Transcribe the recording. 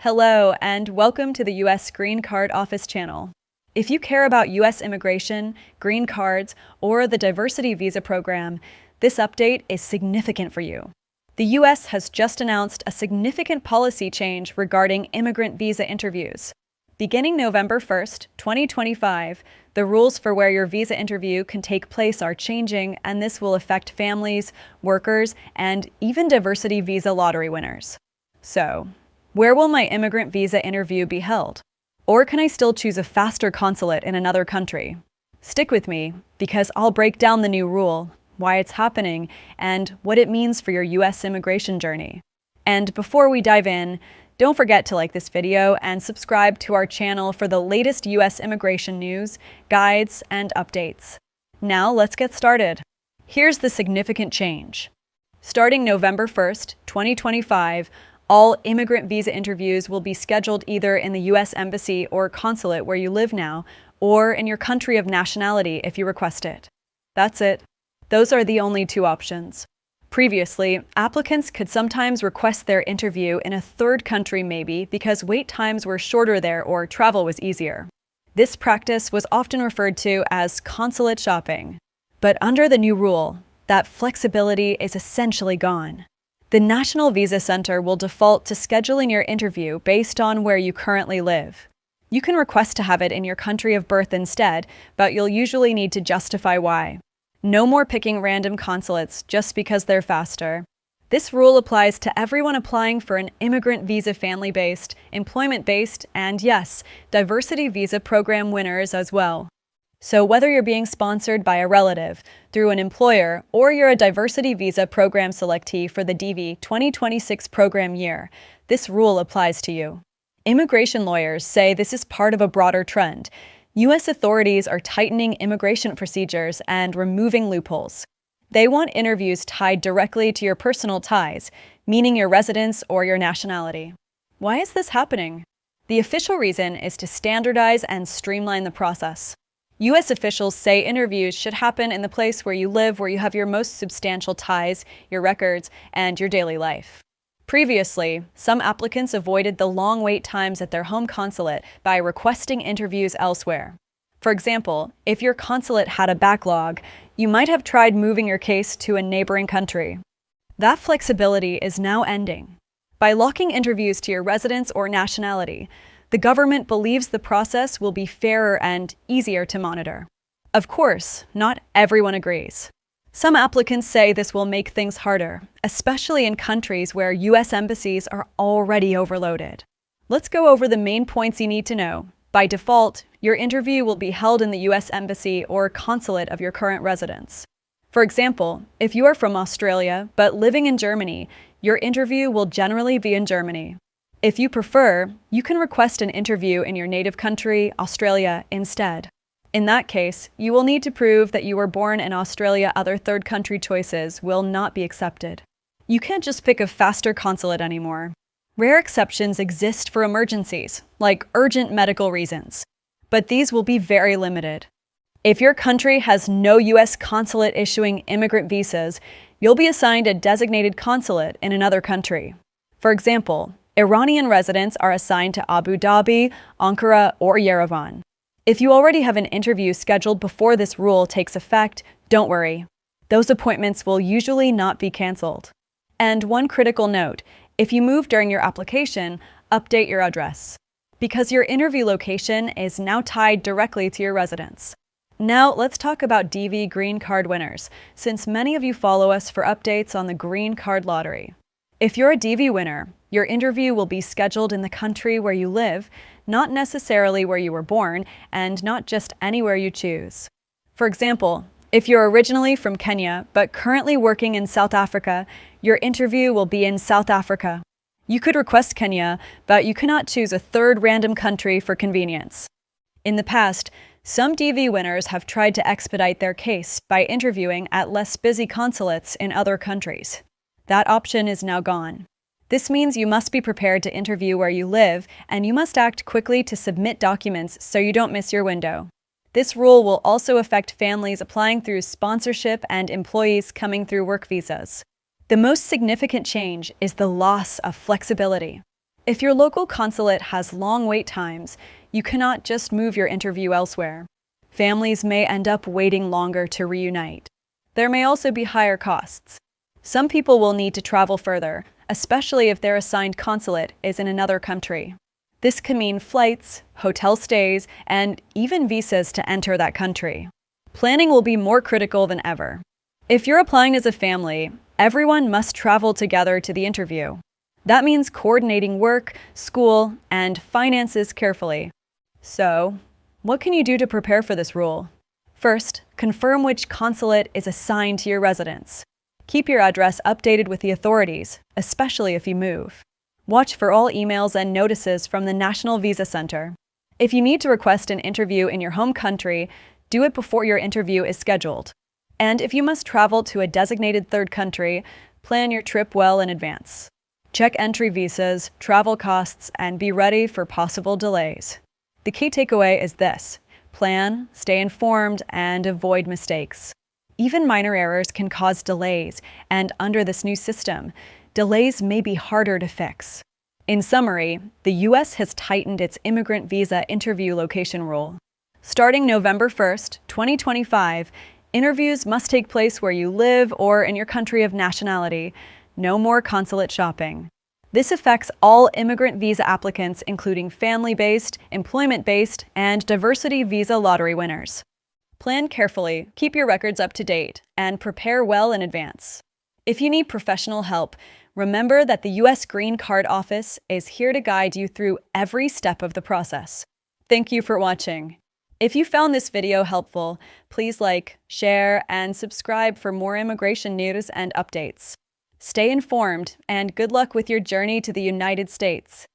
Hello, and welcome to the U.S. Green Card Office channel. If you care about U.S. immigration, green cards, or the diversity visa program, this update is significant for you. The U.S. has just announced a significant policy change regarding immigrant visa interviews. Beginning November 1st, 2025, the rules for where your visa interview can take place are changing, and this will affect families, workers, and even diversity visa lottery winners. So, where will my immigrant visa interview be held? Or can I still choose a faster consulate in another country? Stick with me, because I'll break down the new rule, why it's happening, and what it means for your U.S. immigration journey. And before we dive in, don't forget to like this video and subscribe to our channel for the latest U.S. immigration news, guides, and updates. Now let's get started. Here's the significant change. Starting November 1st, 2025, all immigrant visa interviews will be scheduled either in the U.S. Embassy or consulate where you live now, or in your country of nationality if you request it. That's it. Those are the only two options. Previously, applicants could sometimes request their interview in a third country maybe because wait times were shorter there or travel was easier. This practice was often referred to as consulate shopping. But under the new rule, that flexibility is essentially gone. The National Visa Center will default to scheduling your interview based on where you currently live. You can request to have it in your country of birth instead, but you'll usually need to justify why. No more picking random consulates just because they're faster. This rule applies to everyone applying for an immigrant visa family-based, employment-based, and yes, diversity visa program winners as well. So whether you're being sponsored by a relative, through an employer, or you're a diversity visa program selectee for the DV 2026 program year, this rule applies to you. Immigration lawyers say this is part of a broader trend. U.S. authorities are tightening immigration procedures and removing loopholes. They want interviews tied directly to your personal ties, meaning your residence or your nationality. Why is this happening? The official reason is to standardize and streamline the process. U.S. officials say interviews should happen in the place where you live, where you have your most substantial ties, your records, and your daily life. Previously, some applicants avoided the long wait times at their home consulate by requesting interviews elsewhere. For example, if your consulate had a backlog, you might have tried moving your case to a neighboring country. That flexibility is now ending. By locking interviews to your residence or nationality, the government believes the process will be fairer and easier to monitor. Of course, not everyone agrees. Some applicants say this will make things harder, especially in countries where U.S. embassies are already overloaded. Let's go over the main points you need to know. By default, your interview will be held in the U.S. embassy or consulate of your current residence. For example, if you are from Australia but living in Germany, your interview will generally be in Germany. If you prefer, you can request an interview in your native country, Australia, instead. In that case, you will need to prove that you were born in Australia. Other third country choices will not be accepted. You can't just pick a faster consulate anymore. Rare exceptions exist for emergencies, like urgent medical reasons, but these will be very limited. If your country has no U.S. consulate issuing immigrant visas, you'll be assigned a designated consulate in another country. For example, Iranian residents are assigned to Abu Dhabi, Ankara, or Yerevan. If you already have an interview scheduled before this rule takes effect, don't worry. Those appointments will usually not be canceled. And one critical note, if you move during your application, update your address, because your interview location is now tied directly to your residence. Now let's talk about DV Green Card winners, since many of you follow us for updates on the Green Card lottery. If you're a DV winner, your interview will be scheduled in the country where you live, not necessarily where you were born, and not just anywhere you choose. For example, if you're originally from Kenya but currently working in South Africa, your interview will be in South Africa. You could request Kenya, but you cannot choose a third random country for convenience. In the past, some DV winners have tried to expedite their case by interviewing at less busy consulates in other countries. That option is now gone. This means you must be prepared to interview where you live, and you must act quickly to submit documents so you don't miss your window. This rule will also affect families applying through sponsorship and employees coming through work visas. The most significant change is the loss of flexibility. If your local consulate has long wait times, you cannot just move your interview elsewhere. Families may end up waiting longer to reunite. There may also be higher costs. Some people will need to travel further, especially if their assigned consulate is in another country. This can mean flights, hotel stays, and even visas to enter that country. Planning will be more critical than ever. If you're applying as a family, everyone must travel together to the interview. That means coordinating work, school, and finances carefully. So, what can you do to prepare for this rule? First, confirm which consulate is assigned to your residence. Keep your address updated with the authorities, especially if you move. Watch for all emails and notices from the National Visa Center. If you need to request an interview in your home country, do it before your interview is scheduled. And if you must travel to a designated third country, plan your trip well in advance. Check entry visas, travel costs, and be ready for possible delays. The key takeaway is this: plan, stay informed, and avoid mistakes. Even minor errors can cause delays, and under this new system, delays may be harder to fix. In summary, the U.S. has tightened its immigrant visa interview location rule. Starting November 1st, 2025, interviews must take place where you live or in your country of nationality. No more consulate shopping. This affects all immigrant visa applicants, including family-based, employment-based, and diversity visa lottery winners. Plan carefully, keep your records up to date, and prepare well in advance. If you need professional help, remember that the U.S. Green Card Office is here to guide you through every step of the process. Thank you for watching. If you found this video helpful, please like, share, and subscribe for more immigration news and updates. Stay informed, and good luck with your journey to the United States.